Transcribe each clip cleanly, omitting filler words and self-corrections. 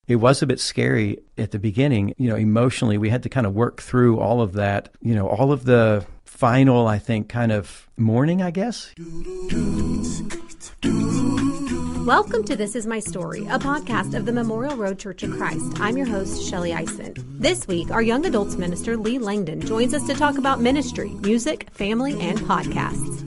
it was a bit scary at the beginning. Emotionally, we had to kind of work through all of that, all of the final, I think, kind of mourning, I guess. Welcome to This Is My Story, a podcast of the Memorial Road Church of Christ. I'm your host, Shelley Eisen. This week, our young adults minister, Lee Langdon, joins us to talk about ministry, music, family, and podcasts.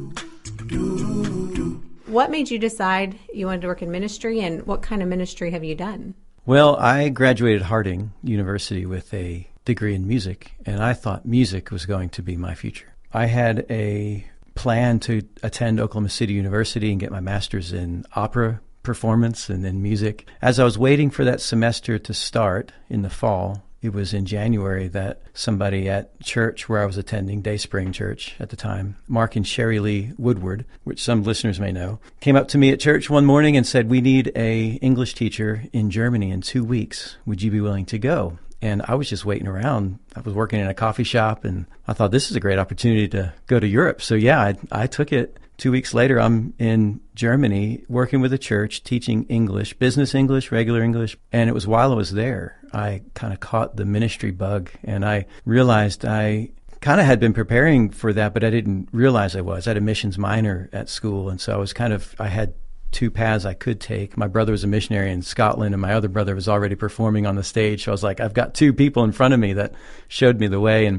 What made you decide you wanted to work in ministry, and what kind of ministry have you done? Well, I graduated Harding University with a degree in music, and I thought music was going to be my future. I had a plan to attend Oklahoma City University and get my master's in opera performance and then music. As I was waiting for that semester to start in the fall, it was in January that somebody at church where I was attending, Dayspring Church at the time, Mark and Sherry Lee Woodward, which some listeners may know, came up to me at church one morning and said, "We need a English teacher in Germany in 2 weeks. Would you be willing to go?" And I was just waiting around. I was working in a coffee shop, and I thought this is a great opportunity to go to Europe. So yeah, I took it. 2 weeks later, I'm in Germany working with a church, teaching English, business English, regular English. And it was while I was there, I kind of caught the ministry bug, and I realized I kind of had been preparing for that, but I didn't realize I was. I had a missions minor at school, and so I had two paths I could take. My brother was a missionary in Scotland, and my other brother was already performing on the stage. So I was like, I've got two people in front of me that showed me the way.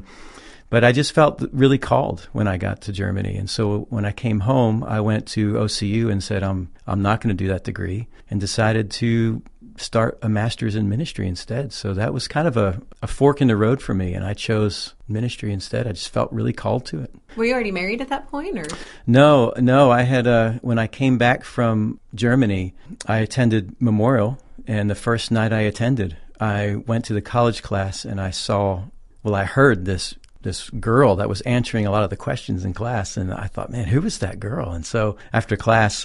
But I just felt really called when I got to Germany. And so when I came home, I went to OCU and said, I'm not going to do that degree, and decided to start a master's in ministry instead. So that was kind of a fork in the road for me, and I chose ministry instead. I just felt really called to it. Were you already married at that point, or? No. I had when I came back from Germany, I attended Memorial, and the first night I attended, I went to the college class, and I heard this girl that was answering a lot of the questions in class, and I thought, man, who was that girl? And so after class,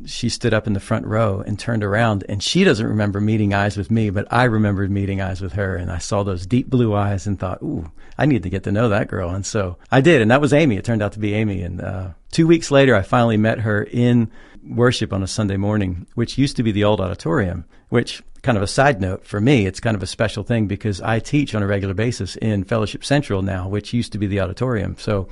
she stood up in the front row and turned around, and she doesn't remember meeting eyes with me, but I remembered meeting eyes with her, and I saw those deep blue eyes and thought, ooh, I need to get to know that girl. And so I did, and that was Amy. It turned out to be Amy. And 2 weeks later, I finally met her in worship on a Sunday morning, which used to be the old auditorium, which, kind of a side note for me, it's kind of a special thing because I teach on a regular basis in Fellowship Central now, which used to be the auditorium. So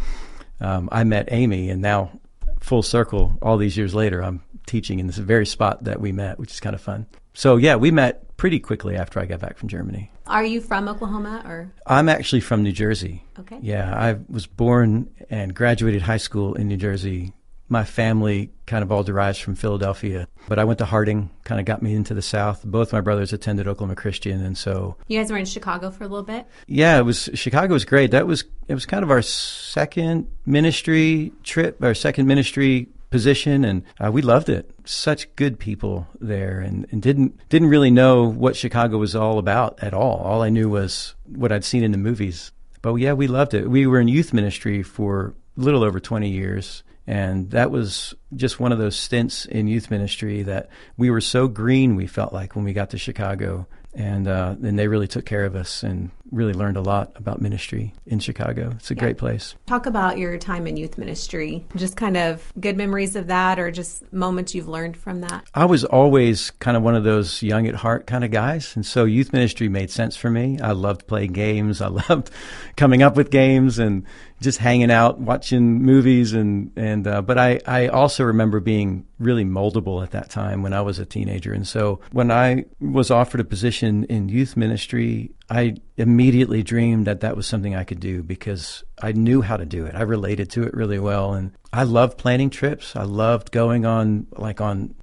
I met Amy, and now full circle, all these years later, I'm teaching in this very spot that we met, which is kind of fun. So yeah, we met pretty quickly after I got back from Germany. Are you from Oklahoma, or? I'm actually from New Jersey. Okay. Yeah, I was born and graduated high school in New Jersey. My family kind of all derives from Philadelphia, but I went to Harding, kind of got me into the South. Both my brothers attended Oklahoma Christian, and so... You guys were in Chicago for a little bit? Yeah, Chicago was great. It was kind of our second ministry trip, our second ministry position, and we loved it. Such good people there, and didn't really know what Chicago was all about at all. All I knew was what I'd seen in the movies. But yeah, we loved it. We were in youth ministry for a little over 20 years. And that was just one of those stints in youth ministry that we were so green, we felt like, when we got to Chicago. And then they really took care of us and really learned a lot about ministry in Chicago. It's a great place. Talk about your time in youth ministry, just kind of good memories of that, or just moments you've learned from that. I was always kind of one of those young at heart kind of guys. And so youth ministry made sense for me. I loved playing games. I loved coming up with games and just hanging out, watching movies. But I also remember being really moldable at that time when I was a teenager. And so when I was offered a position in youth ministry, I immediately dreamed that was something I could do because I knew how to do it. I related to it really well. And I loved planning trips. I loved going on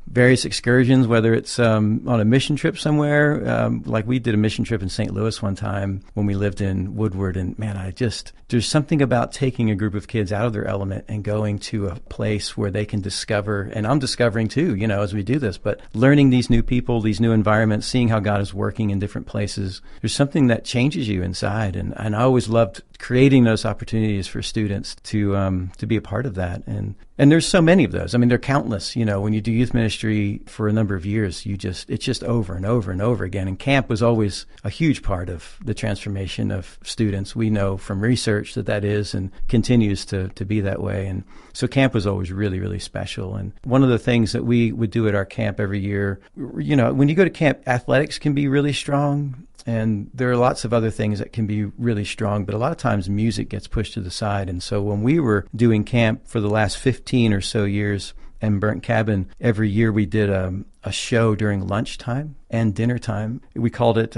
various excursions, whether it's on a mission trip somewhere. Like we did a mission trip in St. Louis one time when we lived in Woodward. And man, there's something about taking a group of kids out of their element and going to a place where they can discover, and I'm discovering too, as we do this, but learning these new people, these new environments, seeing how God is working in different places. There's something that changes you inside. And I always loved creating those opportunities for students to be a part of that. And there's so many of those. I mean, they're countless. When you do youth ministry for a number of years, it's just over and over and over again. And camp was always a huge part of the transformation of students. We know from research that is and continues to be that way. And so camp was always really, really special. And one of the things that we would do at our camp every year, when you go to camp, athletics can be really strong. And there are lots of other things that can be really strong, but a lot of times music gets pushed to the side. And so when we were doing camp for the last 15 or so years in Burnt Cabin, every year we did a show during lunchtime and dinner time. We called it,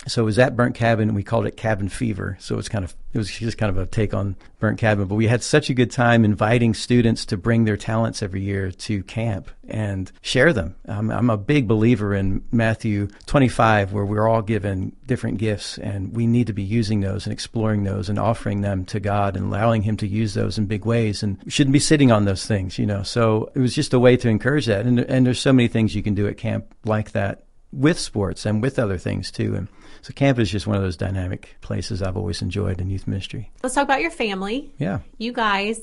so it was at Burnt Cabin, and we called it Cabin Fever. So it was just kind of a take on Burnt Cabin. But we had such a good time inviting students to bring their talents every year to camp and share them. I'm a big believer in Matthew 25, where we're all given different gifts, and we need to be using those and exploring those and offering them to God and allowing Him to use those in big ways. And we shouldn't be sitting on those things, So it was just a way to encourage that. And there's so many things you can do at camp like that with sports and with other things too. And so camp is just one of those dynamic places I've always enjoyed in youth ministry. Let's talk about your family. Yeah. You guys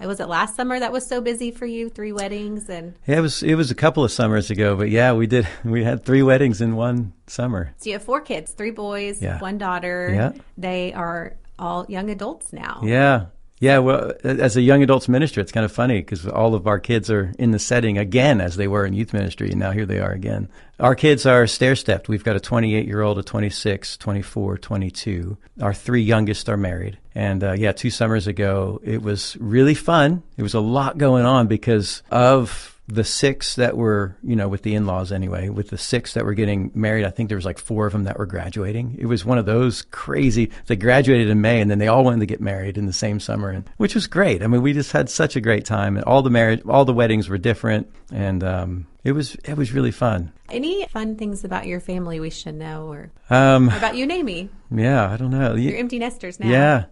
was it last summer that was so busy for you? 3 weddings and... Yeah, it was a couple of summers ago, but yeah, we had 3 weddings in one summer. So you have 4 kids, 3 boys, yeah. 1 daughter. Yeah. They are all young adults now. Yeah. Yeah, well, as a young adults minister, it's kind of funny because all of our kids are in the setting again as they were in youth ministry, and now here they are again. Our kids are stair-stepped. We've got a 28-year-old, a 26, 24, 22. Our 3 youngest are married. And 2 summers ago, it was really fun. There was a lot going on because of the 6 that were, with the in-laws anyway, with the 6 that were getting married. I think there was like 4 of them that were graduating. It was one of those crazy, they graduated in May and then they all wanted to get married in the same summer, which was great. I mean, we just had such a great time, and all the weddings were different, and it was really fun. Any fun things about your family we should know, or about you and Amy? Yeah, I don't know. You're empty nesters now.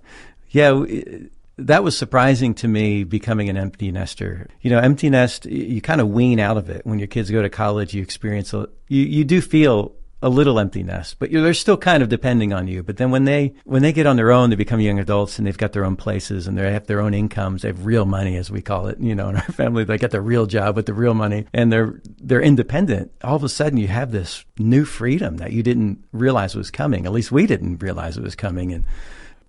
Yeah. That was surprising to me, becoming an empty nester. Empty nest, you kind of wean out of it. When your kids go to college, you experience, you do feel a little empty nest, but they're still kind of depending on you. But then when they get on their own, they become young adults and they've got their own places and they have their own incomes. They have real money, as we call it, in our family. They got their real job with the real money, and they're independent. All of a sudden you have this new freedom that you didn't realize was coming. At least we didn't realize it was coming. And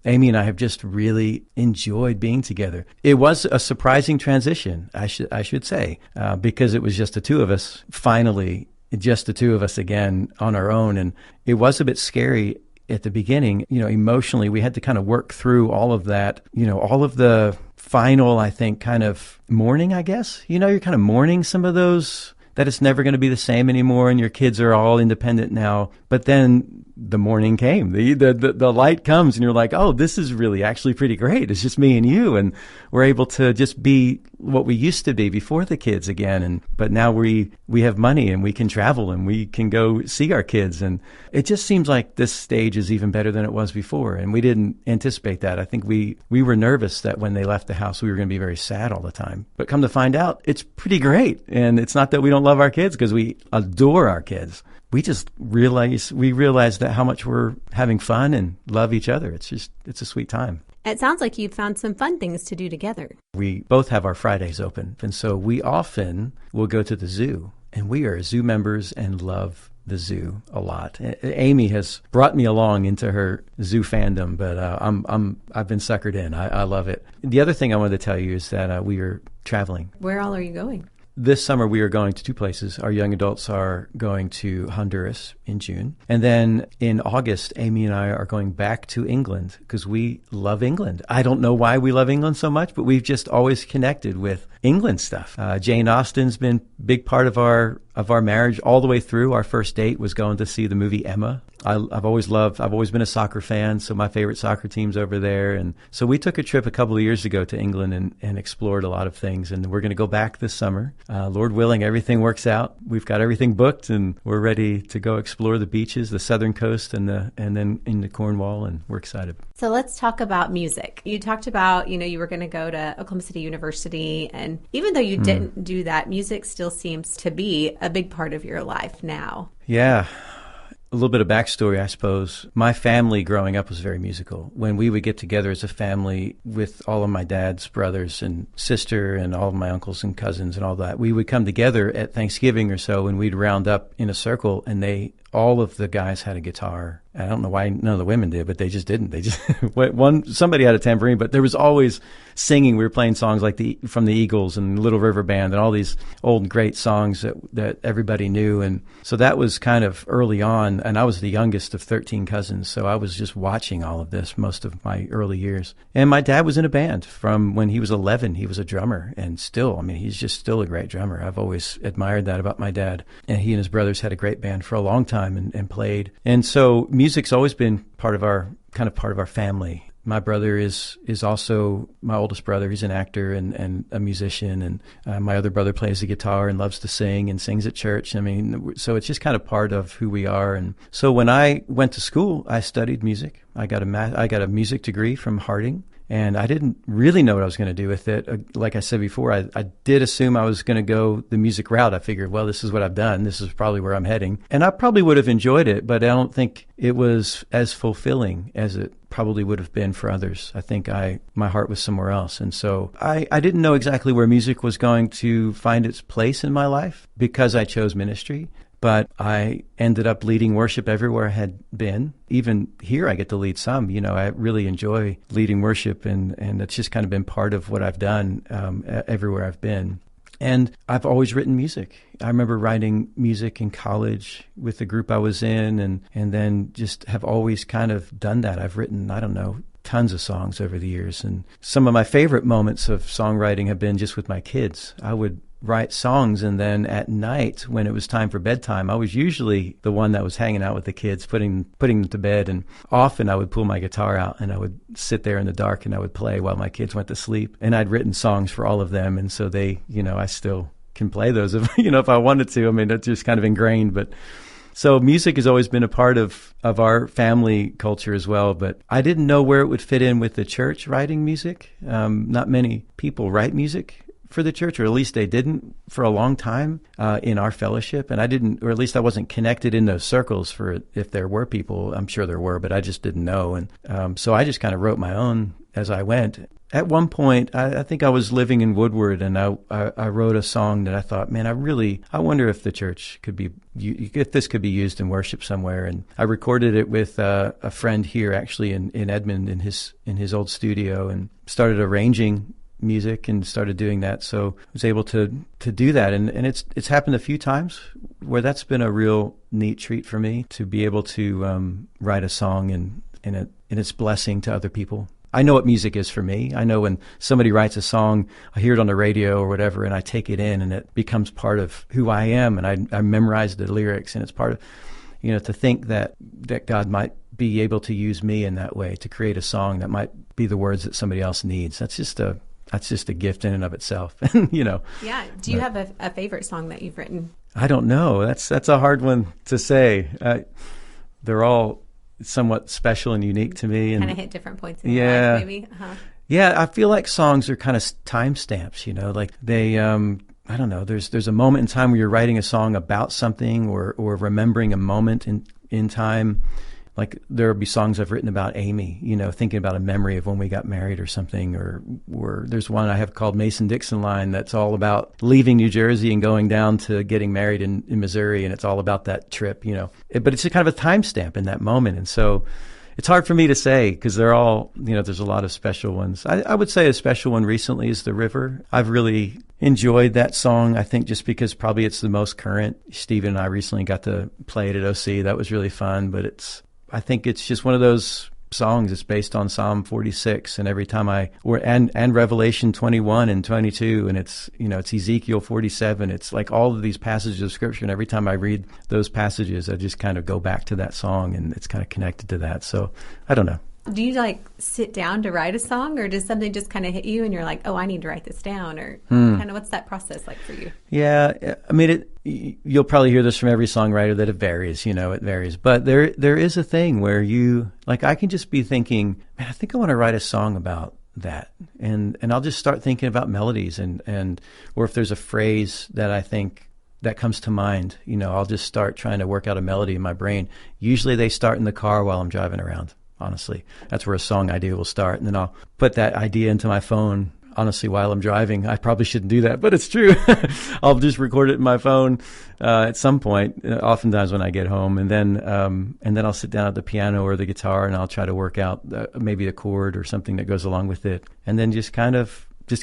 Amy and I have just really enjoyed being together. It was a surprising transition, I should say, because it was just the 2 of us, finally, just the 2 of us again on our own. And it was a bit scary at the beginning. Emotionally, we had to kind of work through all of that, all of the final, I think, kind of mourning, I guess. You're kind of mourning some of those, that it's never going to be the same anymore, and your kids are all independent now. But then the morning came, the light comes, and you're like, oh, this is really actually pretty great. It's just me and you, and we're able to just be what we used to be before the kids again. But now we have money and we can travel and we can go see our kids. And it just seems like this stage is even better than it was before. And we didn't anticipate that. I think we were nervous that when they left the house, we were going to be very sad all the time. But come to find out, it's pretty great. And it's not that we don't love our kids, because we adore our kids. We just realize that how much we're having fun and love each other. It's a sweet time. It sounds like you've found some fun things to do together. We both have our Fridays open, and so we often will go to the zoo, and we are zoo members and love the zoo a lot. Amy has brought me along into her zoo fandom, but I've been suckered in. I love it. The other thing I wanted to tell you is that we are traveling. Where all are you going? This summer, we are going to 2 places. Our young adults are going to Honduras in June. And then in August, Amy and I are going back to England because we love England. I don't know why we love England so much, but we've just always connected with England stuff. Jane Austen's been a big part of our marriage all the way through. Our first date was going to see the movie Emma. I've always been a soccer fan, so my favorite soccer team's over there. And so we took a trip a couple of years ago to England and explored a lot of things. And we're going to go back this summer. Lord willing, everything works out. We've got everything booked, and we're ready to go explore the beaches, the southern coast, and then into Cornwall, and we're excited. So let's talk about music. You talked about, you were going to go to Oklahoma City University, and even though you didn't do that, music still seems to be a big part of your life now. Yeah. a little bit of backstory, I suppose. My family growing up was very musical. When we would get together as a family with all of my dad's brothers and sister and all of my uncles and cousins and all that, we would come together at Thanksgiving or so, and we'd round up in a circle, and all of the guys had a guitar. I don't know why none of the women did, but they just didn't. They just somebody had a tambourine, but there was always singing. We were playing songs like from the Eagles and Little River Band and all these old great songs that everybody knew. And so that was kind of early on. And I was the youngest of 13 cousins, so I was just watching all of this most of my early years. And my dad was in a band from when he was 11. He was a drummer, and still, I mean, he's just still a great drummer. I've always admired that about my dad. And he and his brothers had a great band for a long time and played. And so music's always been part of our family. My brother is also my oldest brother. He's an actor and a musician, and my other brother plays the guitar and loves to sing and sings at church. I mean, so it's just kind of part of who we are. And so when I went to school, I studied music. I got a music degree from Harding. And I didn't really know what I was going to do with it. Like I said before, I did assume I was going to go the music route. I figured, well, this is what I've done. This is probably where I'm heading. And I probably would have enjoyed it, but I don't think it was as fulfilling as it probably would have been for others. I think my heart was somewhere else. And so I didn't know exactly where music was going to find its place in my life because I chose ministry. But I ended up leading worship everywhere I had been. Even here, I get to lead some. You know, I really enjoy leading worship, and it's just kind of been part of what I've done everywhere I've been. And I've always written music. I remember writing music in college with the group I was in, and then just have always kind of done that. I've written, I don't know, tons of songs over the years. And some of my favorite moments of songwriting have been just with my kids. I would write songs, and then at night when it was time for bedtime, I was usually the one that was hanging out with the kids, putting them to bed. And often I would pull my guitar out and I would sit there in the dark and I would play while my kids went to sleep. And I'd written songs for all of them, and so they, I still can play those if I wanted to. I mean, it's just kind of ingrained. But so music has always been a part of our family culture as well. But I didn't know where it would fit in with the church, writing music. Not many people write music for the church, or at least they didn't for a long time in our fellowship. And I didn't, or at least I wasn't connected in those circles for if there were people. I'm sure there were, but I just didn't know. And so I just kind of wrote my own as I went. At one point, I think I was living in Woodward, and I wrote a song that I thought, man, I wonder if the church if this could be used in worship somewhere. And I recorded it with a friend here, actually in Edmond, in his old studio, and started arranging music and started doing that. So I was able to do that. And it's happened a few times where that's been a real neat treat for me, to be able to write a song and its blessing to other people. I know what music is for me. I know when somebody writes a song, I hear it on the radio or whatever, and I take it in, and it becomes part of who I am, and I memorize the lyrics, and it's part of, to think that God might be able to use me in that way to create a song that might be the words that somebody else needs. That's just a gift in and of itself, Yeah. Do you have a favorite song that you've written? I don't know. That's a hard one to say. They're all somewhat special and unique to me. And kind of hit different points in your life, maybe? Uh-huh. Yeah, I feel like songs are kind of timestamps, like they, I don't know, there's a moment in time where you're writing a song about something or remembering a moment in time. Like there will be songs I've written about Amy, thinking about a memory of when we got married or something, or there's one I have called Mason-Dixon Line that's all about leaving New Jersey and going down to getting married in Missouri, and it's all about that trip, But it's a kind of a timestamp in that moment, and so it's hard for me to say because they're all, there's a lot of special ones. I would say a special one recently is The River. I've really enjoyed that song, I think just because probably it's the most current. Stephen and I recently got to play it at OC. That was really fun, but I think it's just one of those songs. It's based on Psalm 46, and every time and Revelation 21 and 22, and it's Ezekiel 47. It's like all of these passages of Scripture, and every time I read those passages, I just kind of go back to that song, and it's kind of connected to that. So I don't know. Do you sit down to write a song, or does something just kind of hit you and you're like, oh, I need to write this down, or kind of what's that process like for you? Yeah, I mean, you'll probably hear this from every songwriter that it varies, it varies. But there is a thing where I can just be thinking, man, I think I want to write a song about that. And I'll just start thinking about melodies or if there's a phrase that I think that comes to mind. I'll just start trying to work out a melody in my brain. Usually they start in the car while I'm driving around, honestly. That's where a song idea will start. And then I'll put that idea into my phone, honestly, while I'm driving. I probably shouldn't do that, but it's true. I'll just record it in my phone at some point, oftentimes when I get home. And then I'll sit down at the piano or the guitar and I'll try to work out maybe a chord or something that goes along with it. And then just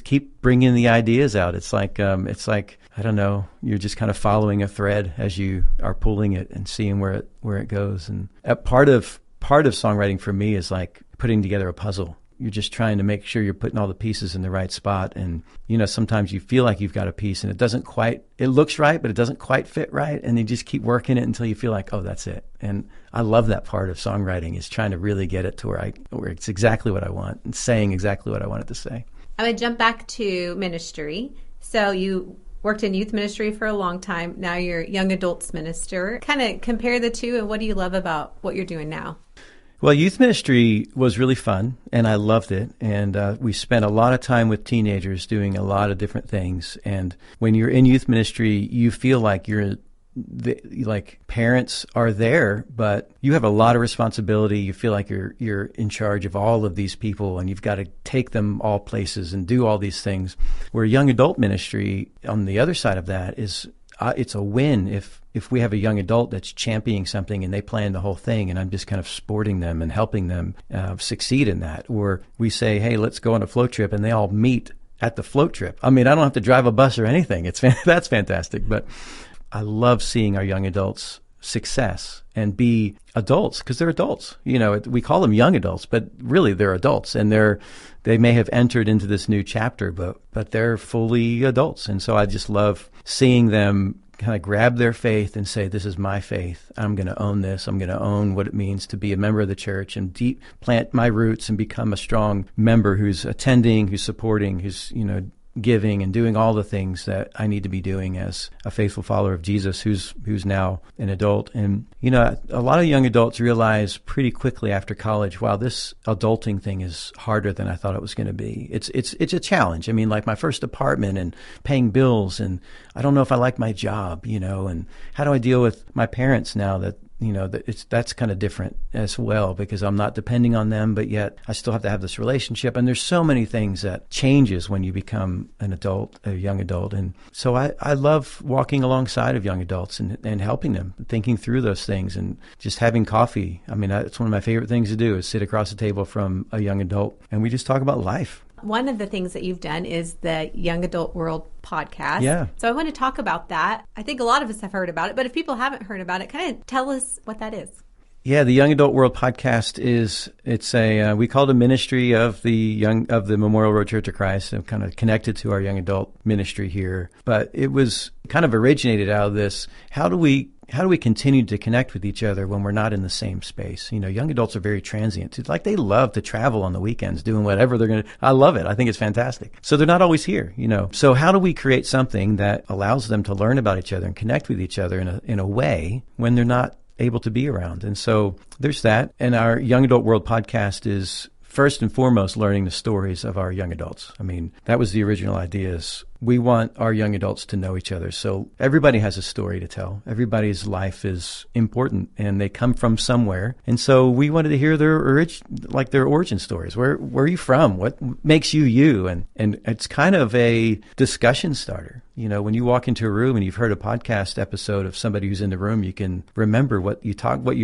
keep bringing the ideas out. It's like, I don't know, you're just kind of following a thread as you are pulling it and seeing where it goes. And part of songwriting for me is like putting together a puzzle. You're just trying to make sure you're putting all the pieces in the right spot. And, sometimes you feel like you've got a piece and it looks right, but it doesn't quite fit right. And you just keep working it until you feel like, oh, that's it. And I love that part of songwriting, is trying to really get it to where it's exactly what I want and saying exactly what I want it to say. I would jump back to ministry. So you worked in youth ministry for a long time. Now you're young adults minister. Kind of compare the two, and what do you love about what you're doing now? Well, youth ministry was really fun, and I loved it. And we spent a lot of time with teenagers doing a lot of different things. And when you're in youth ministry, you feel like parents are there, but you have a lot of responsibility. You feel like you're in charge of all of these people, and you've got to take them all places and do all these things. Where young adult ministry, on the other side of that, is it's a win if we have a young adult that's championing something and they plan the whole thing, and I'm just kind of supporting them and helping them succeed in that. Or we say, hey, let's go on a float trip, and they all meet at the float trip. I mean, I don't have to drive a bus or anything. That's fantastic. But I love seeing our young adults success and be adults, because they're adults. We call them young adults, but really they're adults, and they may have entered into this new chapter, but they're fully adults. And so I just love seeing them kind of grab their faith and say, this is my faith. I'm going to own this. I'm going to own what it means to be a member of the church and plant my roots and become a strong member who's attending, who's supporting, who's, giving and doing all the things that I need to be doing as a faithful follower of Jesus who's now an adult. And, a lot of young adults realize pretty quickly after college, wow, this adulting thing is harder than I thought it was going to be. It's a challenge. I mean, like my first apartment and paying bills, and I don't know if I like my job, and how do I deal with my parents now that that's kind of different as well, because I'm not depending on them, but yet I still have to have this relationship. And there's so many things that changes when you become an adult, a young adult. And so I love walking alongside of young adults and helping them, thinking through those things and just having coffee. I mean, it's one of my favorite things to do, is sit across the table from a young adult and we just talk about life. One of the things that you've done is the Young Adult World podcast. Yeah. So I want to talk about that. I think a lot of us have heard about it, but if people haven't heard about it, kind of tell us what that is. Yeah, the Young Adult World podcast we call it a ministry of the Memorial Road Church of Christ, and kind of connected to our young adult ministry here. But it was kind of originated out of this. How do we continue to connect with each other when we're not in the same space? Young adults are very transient. It's like they love to travel on the weekends, doing whatever they're going to. I love it. I think it's fantastic. So they're not always here, So how do we create something that allows them to learn about each other and connect with each other in a way when they're not able to be around? And so there's that. And our Young Adult World podcast is first and foremost learning the stories of our young adults. I mean, that was the original idea. We want our young adults to know each other. So everybody has a story to tell. Everybody's life is important, and they come from somewhere. And so we wanted to hear their origin stories. Where are you from? What makes you you? And it's kind of a discussion starter. When you walk into a room and you've heard a podcast episode of somebody who's in the room, you can remember what you've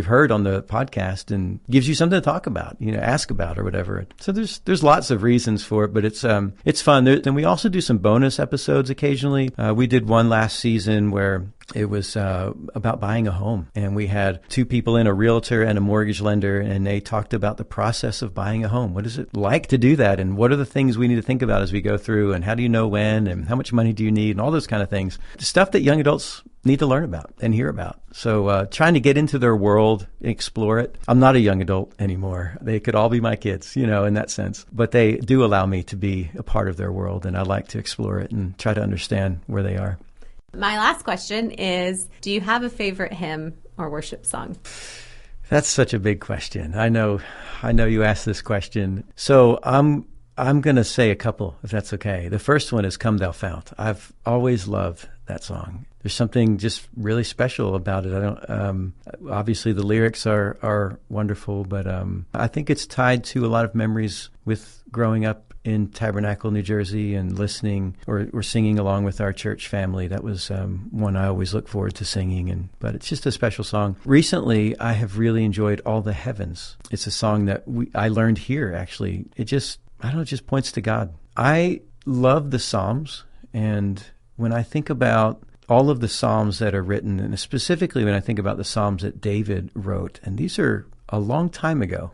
heard on the podcast, and gives you something to talk about, ask about or whatever. So there's lots of reasons for it, but it's fun. And we also do some bonus episodes occasionally. We did one last season where it was about buying a home, and we had two people in, a realtor and a mortgage lender, and they talked about the process of buying a home. What is it like to do that, and what are the things we need to think about as we go through, and how do you know when, and how much money do you need, and all those kind of things. Stuff that young adults need to learn about and hear about. So trying to get into their world, explore it. I'm not a young adult anymore. They could all be my kids, in that sense. But they do allow me to be a part of their world, and I like to explore it and try to understand where they are. My last question is, do you have a favorite hymn or worship song? That's such a big question. I know you asked this question. So I'm going to say a couple, if that's okay. The first one is Come Thou Fount. I've always loved that song. there's something just really special about it. I don't. Obviously, the lyrics are wonderful, but I think it's tied to a lot of memories with growing up in Tabernacle, New Jersey, and listening or singing along with our church family. That was one I always look forward to singing. But it's just a special song. Recently, I have really enjoyed All the Heavens. It's a song that I learned here. Actually, it just points to God. I love the Psalms, and when I think about all of the Psalms that are written, and specifically when I think about the Psalms that David wrote, and these are a long time ago,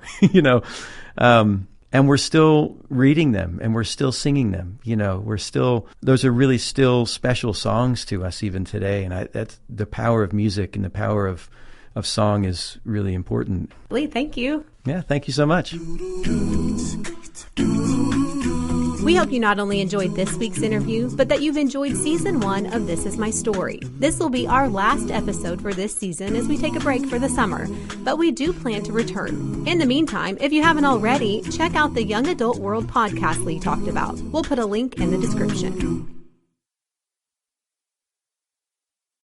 and we're still reading them and we're still singing them, those are really still special songs to us even today. And that's the power of music, and the power of song is really important. Lee, thank you. Yeah, thank you so much. We hope you not only enjoyed this week's interview, but that you've enjoyed Season 1 of This Is My Story. This will be our last episode for this season as we take a break for the summer, but we do plan to return. In the meantime, if you haven't already, check out the Young Adult World podcast Lee talked about. We'll put a link in the description.